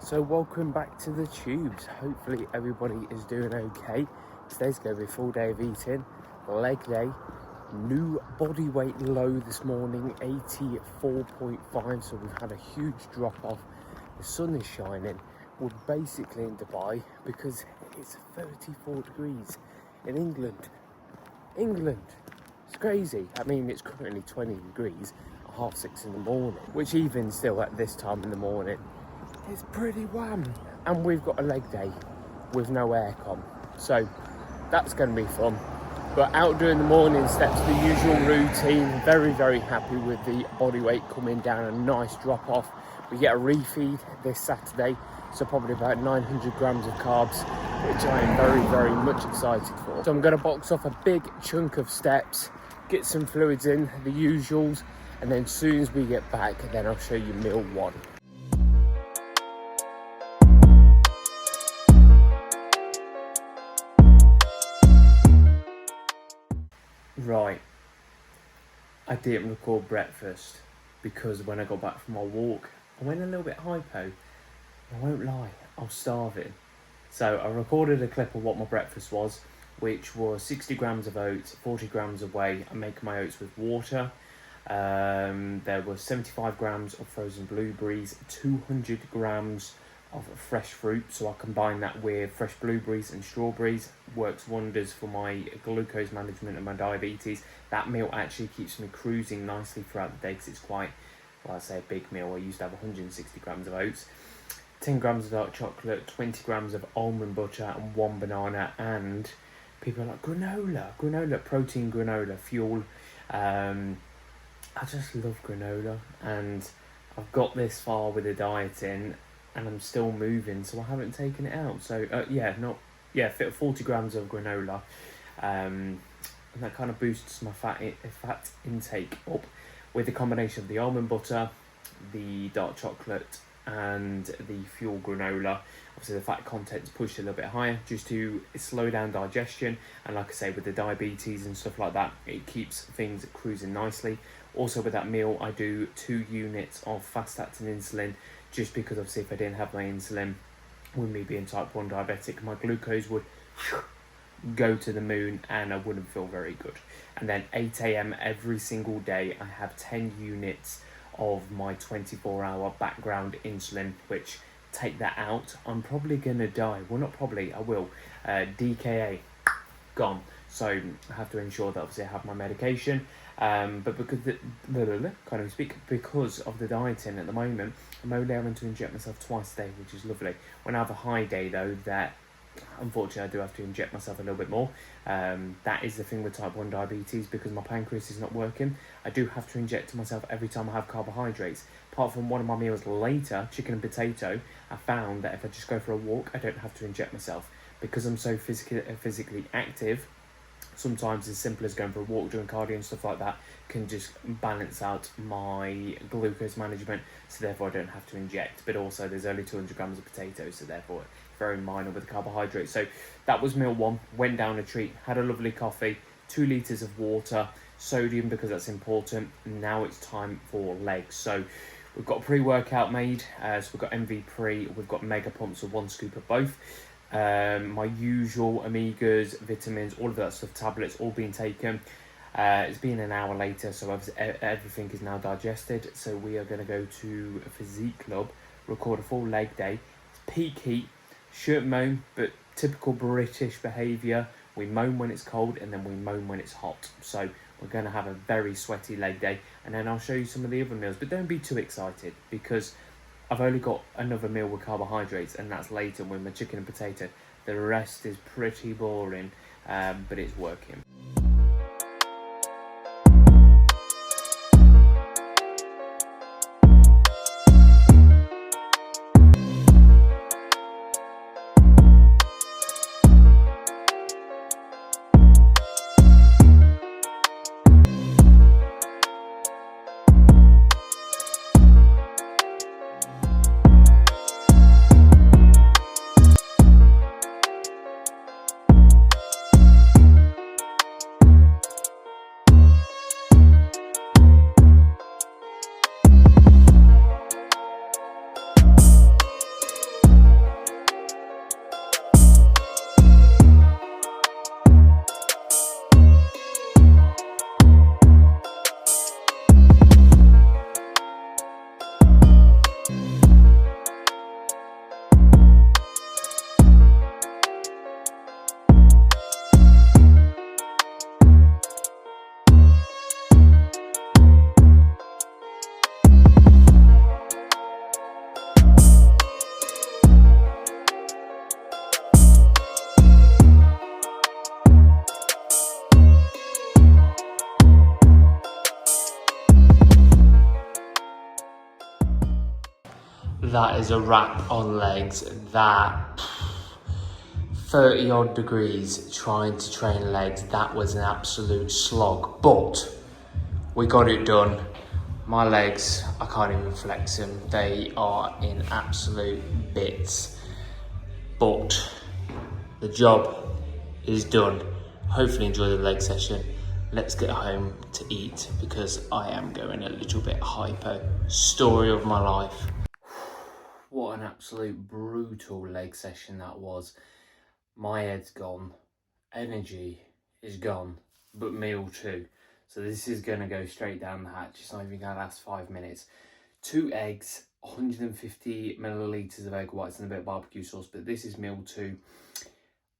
So welcome back to the tubes. Hopefully everybody is doing okay. Today's going to be a full day of eating, leg day, new body weight low this morning, 84.5, so we've had a huge drop off. The sun is shining. We're basically in Dubai because it's 34 degrees in England. It's crazy. I mean, it's currently 20 degrees at 6:30 in the morning, which even still at this time in the morning, it's pretty wham. And we've got a leg day with no aircon. So that's going to be fun. But out doing the morning steps, the usual routine. Very, very happy with the body weight coming down, a nice drop off. We get a refeed this Saturday, so probably about 900 grams of carbs, which I am very, very much excited for. So I'm going to box off a big chunk of steps, get some fluids in, the usuals, and then as soon as we get back, then I'll show you meal one. Right, I didn't record breakfast because when I got back from my walk, I went a little bit hypo. I won't lie, I was starving. So I recorded a clip of what my breakfast was, which was 60 grams of oats, 40 grams of whey. I make my oats with water. There was 75 grams of frozen blueberries, 200 grams of fresh fruit, so I combine that with fresh blueberries and strawberries. Works wonders for my glucose management and my diabetes. That meal actually keeps me cruising nicely throughout the day because it's quite, well, I say a big meal. I used to have 160 grams of oats, 10 grams of dark chocolate, 20 grams of almond butter and 1 banana. And people are like, granola, protein granola, fuel. I just love granola, and I've got this far with the dieting and I'm still moving, so I haven't taken it out. So 40 grams of granola, and that kind of boosts my fat intake up with the combination of the almond butter, the dark chocolate and the fuel granola. Obviously the fat content's pushed a little bit higher just to slow down digestion, and like I say, with the diabetes and stuff like that, it keeps things cruising nicely. Also with that meal, I do 2 units of fast-acting insulin, just because obviously if I didn't have my insulin, with me being type 1 diabetic, my glucose would go to the moon and I wouldn't feel very good. And then 8 AM every single day, I have 10 units of my 24-hour background insulin, which, take that out, I'm probably going to die. Well, not probably, I will. DKA, gone. So I have to ensure that obviously I have my medication. But because because of the dieting at the moment, I'm only having to inject myself twice a day, which is lovely. When I have a high day though, that unfortunately I do have to inject myself a little bit more. That is the thing with type 1 diabetes, because my pancreas is not working. I do have to inject myself every time I have carbohydrates. Apart from one of my meals later, chicken and potato, I found that if I just go for a walk, I don't have to inject myself. Because I'm so physically active, sometimes as simple as going for a walk, doing cardio and stuff like that can just balance out my glucose management, so therefore I don't have to inject. But also there's only 200 grams of potatoes, so therefore very minor with the carbohydrates. So that was meal one. Went down a treat, had a lovely coffee, 2 litres of water, sodium because that's important. Now it's time for legs. So we've got a pre-workout made, so we've got MV Pre, we've got Mega Pumps with 1 scoop of both. My usual omegas, vitamins, all of that stuff, tablets, all being taken. It's been an hour later, so everything is now digested. So we are going to go to a physique club, record a full leg day. It's peak heat, shirt moan, but typical British behaviour. We moan when it's cold and then we moan when it's hot. So we're going to have a very sweaty leg day, and then I'll show you some of the other meals. But don't be too excited, because I've only got another meal with carbohydrates, and that's later with my chicken and potato. The rest is pretty boring, but it's working. that is a wrap on legs. That 30 odd degrees trying to train legs, that was an absolute slog, but we got it done. My legs, I can't even flex them, they are in absolute bits, but the job is done. Hopefully enjoy the leg session. Let's get home to eat because I am going a little bit hypo. Story of my life. What an absolute brutal leg session that was. My head's gone, energy is gone, but meal too. So this is going to go straight down the hatch. It's not even going to last 5 minutes. 2 eggs, 150 millilitres of egg whites and a bit of barbecue sauce, but this is meal 2.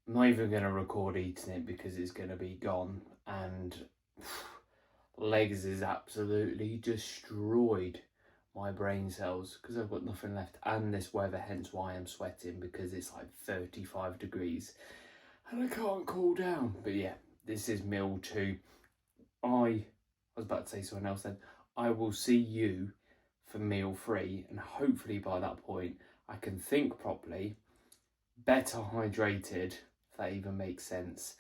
I'm not even going to record eating it because it's going to be gone, and legs is absolutely destroyed my brain cells because I've got nothing left, and this weather, hence why I'm sweating, because it's like 35 degrees and I can't cool down. But yeah, this is meal 2. I was about to say something else then. I will see you for meal 3, and hopefully by that point I can think properly, better hydrated, if that even makes sense,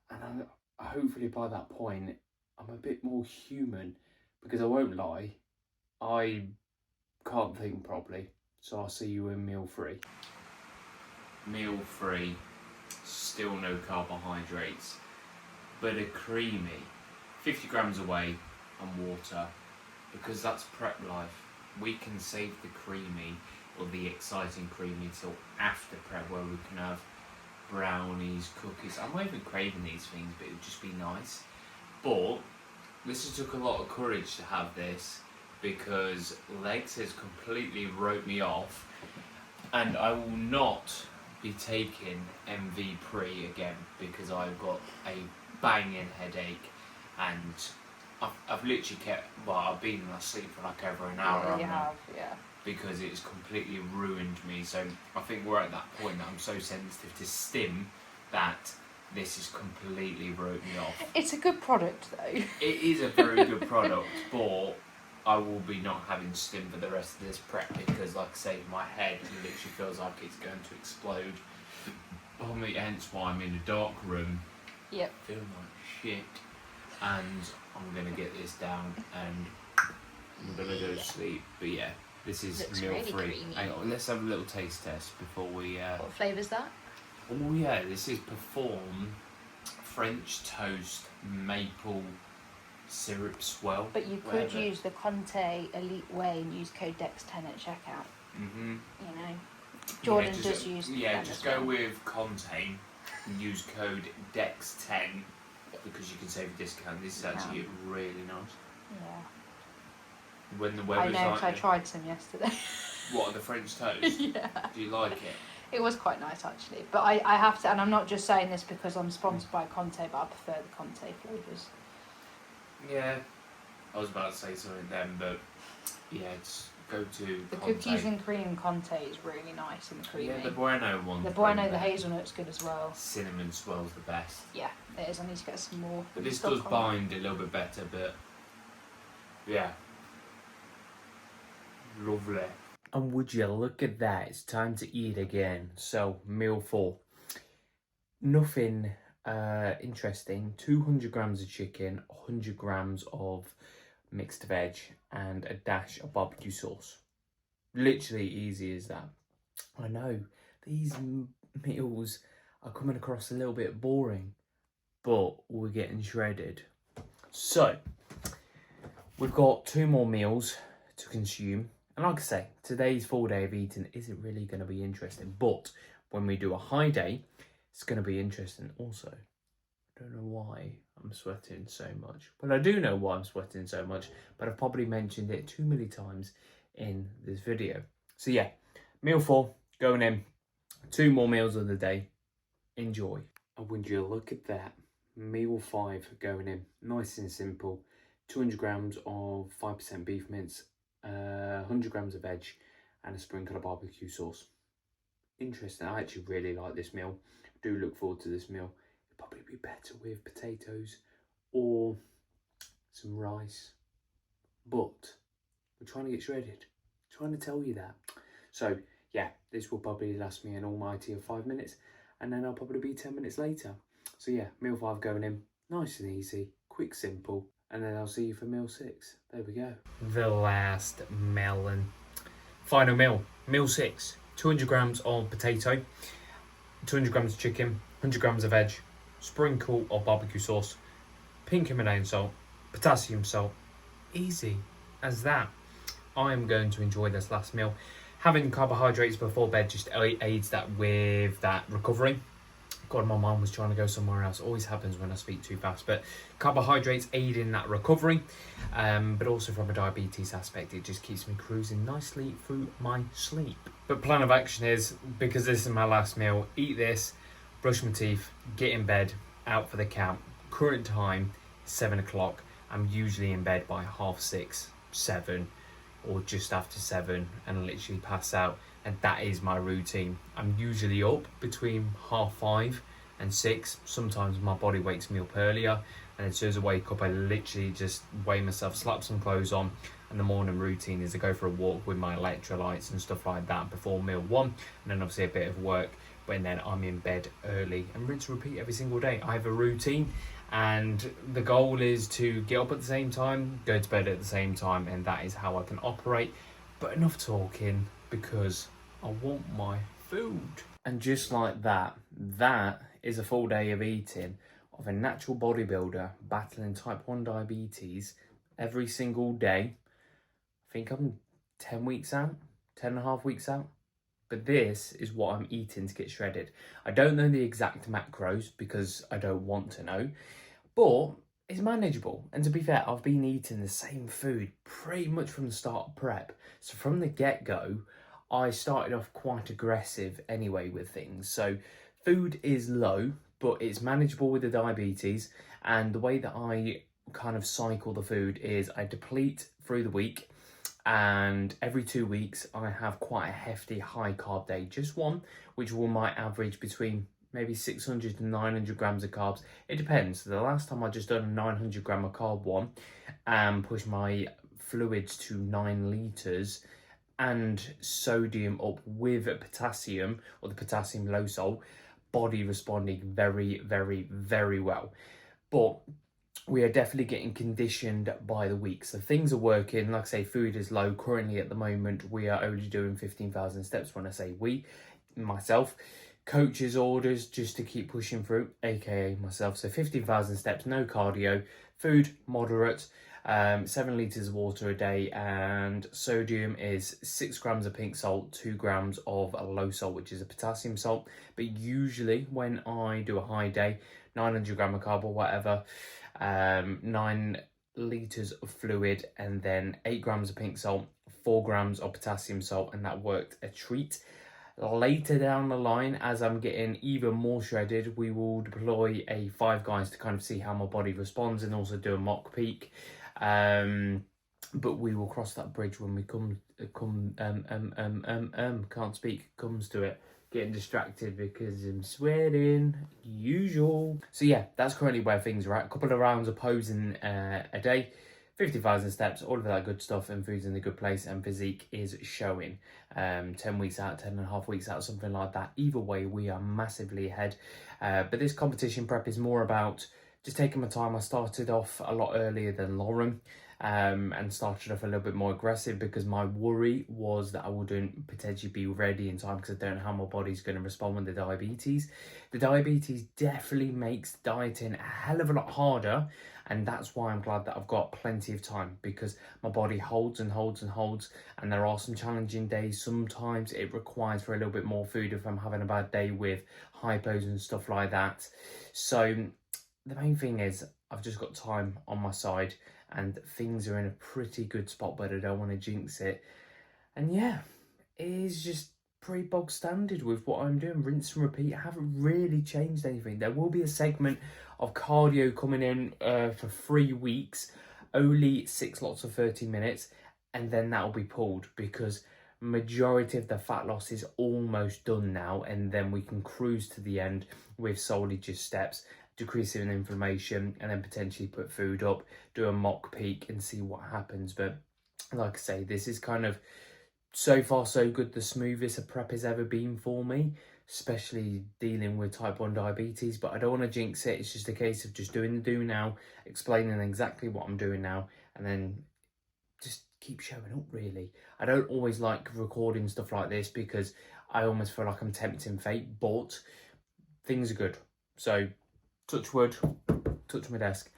and hopefully by that point I'm a bit more human, because I won't lie, I can't think properly. So I'll see you in meal 3. Meal 3, still no carbohydrates, but a creamy 50 grams away and water, because that's prep life. We can save the creamy or the exciting creamy till after prep, where we can have brownies, cookies. I'm not even craving these things, but it would just be nice. But this has took a lot of courage to have this, because legs has completely wrote me off, and I will not be taking MV Pre again because I've got a banging headache, and I've literally I've been asleep for like over an hour. Yeah, you have, yeah. Because it's completely ruined me. So I think we're at that point that I'm so sensitive to stim that this has completely wrote me off. It's a good product though. It is a very good product, but I will be not having stim for the rest of this prep, because like I say, my head literally feels like it's going to explode. Hence why I'm in a dark room. Yep. Feeling like shit. And I'm going to get this down and I'm going to go to sleep. But yeah, this is Looks meal really 3. creamy. Hang on, let's have a little taste test before we... What flavour's that? Oh yeah, this is Perform French Toast Maple Syrup Swell. But you could use the Conte Elite Way and use code DEX10 at checkout. Mm-hmm. You know, Jordan does use. Yeah, just go with Conte and use code DEX10 because you can save a discount. This is actually really nice. Yeah. When the weather's I know, because I tried some yesterday. What, the French toast? Yeah. Do you like it? It was quite nice actually, but I have to, and I'm not just saying this because I'm sponsored by Conte, but I prefer the Conte flavours. Yeah, I was about to say something then, but yeah, just go to the Conte. Cookies and cream Conte is really nice and creamy. Yeah, the Bueno one. The Bueno, the hazelnut's good as well. Cinnamon swell's the best. Yeah, it is. I need to get some more. But this does bind a little bit better, but yeah, lovely. And would you look at that, it's time to eat again. So, meal 4. Nothing interesting. 200 grams of chicken, 100 grams of mixed veg, and a dash of barbecue sauce. Literally easy as that. I know, these meals are coming across a little bit boring, but we're getting shredded. So, we've got 2 more meals to consume. And like I say, today's full day of eating isn't really going to be interesting. But when we do a high day, it's going to be interesting also. I don't know why I'm sweating so much. Well, I do know why I'm sweating so much, but I've probably mentioned it too many times in this video. So yeah, meal 4 going in. 2 more meals of the day. Enjoy. And would you look at that? Meal 5 going in. Nice and simple. 200 grams of 5% beef mince. 100 grams of veg and a sprinkle of barbecue sauce. Interesting. I actually really like this meal. I do look forward to this meal. It'd probably be better with potatoes or some rice, but we're trying to get shredded. I'm trying to tell you that. So yeah, this will probably last me an almighty of 5 minutes, and then I'll probably be 10 minutes later. So yeah, meal 5 going in, nice and easy, quick, simple, and then I'll see you for meal 6. There we go. The last melon. Final meal, meal 6, 200 grams of potato, 200 grams of chicken, 100 grams of veg, sprinkle of barbecue sauce, pink Himalayan salt, potassium salt. Easy as that. I am going to enjoy this last meal. Having carbohydrates before bed just aids that with that recovery. God, my mind was trying to go somewhere else. It always happens when I speak too fast. But carbohydrates aid in that recovery. But also from a diabetes aspect, it just keeps me cruising nicely through my sleep. But plan of action is, because this is my last meal, eat this, brush my teeth, get in bed, out for the count. Current time, 7 o'clock. I'm usually in bed by 6:30, 7, or just after 7, and literally pass out. And that is my routine. I'm usually up between 5:30 and 6. Sometimes my body wakes me up earlier, and as soon as I wake up, I literally just weigh myself, slap some clothes on, and the morning routine is to go for a walk with my electrolytes and stuff like that before meal 1, and then obviously a bit of work, but then I'm in bed early, and rinse and repeat every single day. I have a routine, and the goal is to get up at the same time, go to bed at the same time, and that is how I can operate. But enough talking, because I want my food. And just like that, that is a full day of eating of a natural bodybuilder battling type 1 diabetes every single day. I think I'm 10 weeks out, 10 and a half weeks out. But this is what I'm eating to get shredded. I don't know the exact macros because I don't want to know, but it's manageable. And to be fair, I've been eating the same food pretty much from the start of prep. So from the get-go, I started off quite aggressive anyway with things. So food is low, but it's manageable with the diabetes. And the way that I kind of cycle the food is I deplete through the week, and every 2 weeks I have quite a hefty high carb day, just one, which will might average between maybe 600 to 900 grams of carbs. It depends. The last time I just done a 900 gram of carb one and pushed my fluids to 9 litres and sodium up with potassium, or the potassium low salt, body responding very, very, very well. But we are definitely getting conditioned by the week. So things are working. Like I say, food is low. Currently at the moment, we are only doing 15,000 steps. When I say we, myself, coach's orders just to keep pushing through, aka myself. So 15,000 steps, no cardio, food moderate, 7 litres of water a day, and sodium is 6 grams of pink salt, 2 grams of low salt, which is a potassium salt. But usually when I do a high day, 900 gram of carb or whatever, 9 litres of fluid, and then 8 grams of pink salt, 4 grams of potassium salt, and that worked a treat. Later down the line, as I'm getting even more shredded, we will deploy a 5 guys to kind of see how my body responds, and also do a mock peak. But we will cross that bridge when we can't speak, comes to it. Getting distracted because I'm sweating, usual. So yeah, that's currently where things are at. A couple of rounds of posing a day, 50,000 steps, all of that good stuff, and food's in a good place, and physique is showing. 10 weeks out, 10 and a half weeks out, something like that. Either way, we are massively ahead. But this competition prep is more about just taking my time. I started off a lot earlier than Lauren, and started off a little bit more aggressive because my worry was that I wouldn't potentially be ready in time, because I don't know how my body's going to respond with the diabetes. The diabetes definitely makes dieting a hell of a lot harder, and that's why I'm glad that I've got plenty of time, because my body holds and holds and holds, and there are some challenging days. Sometimes it requires for a little bit more food if I'm having a bad day with hypos and stuff like that. So the main thing is I've just got time on my side, and things are in a pretty good spot, but I don't want to jinx it. And yeah, it is just pretty bog standard with what I'm doing. Rinse and repeat. I haven't really changed anything. There will be a segment of cardio coming in for 3 weeks, only 6 lots of 30 minutes, and then that'll be pulled, because majority of the fat loss is almost done now, and then we can cruise to the end with solely just steps, decreasing inflammation, and then potentially put food up, do a mock peak and see what happens. But like I say, this is kind of so far so good, the smoothest a prep has ever been for me, especially dealing with type 1 diabetes. But I don't want to jinx it. It's just a case of just doing the do now, explaining exactly what I'm doing now, and then just keep showing up, really. I don't always like recording stuff like this because I almost feel like I'm tempting fate, but things are good. So touch wood, touch my desk,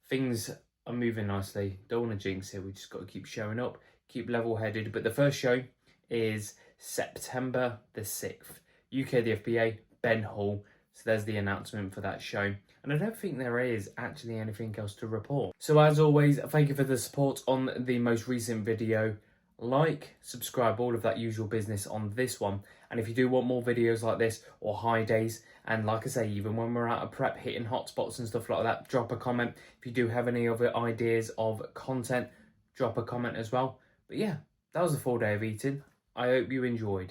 things are moving nicely. Don't want to jinx it. We just got to keep showing up, keep level-headed. But the first show is September the 6th, UK the FBA, Ben Hall. So there's the announcement for that show. And I don't think there is actually anything else to report. So as always, thank you for the support on the most recent video. Like, subscribe, all of that usual business on this one. And if you do want more videos like this or high days, and like I say, even when we're out of prep, hitting hotspots and stuff like that, drop a comment. If you do have any other ideas of content, drop a comment as well. But yeah, that was a full day of eating. I hope you enjoyed.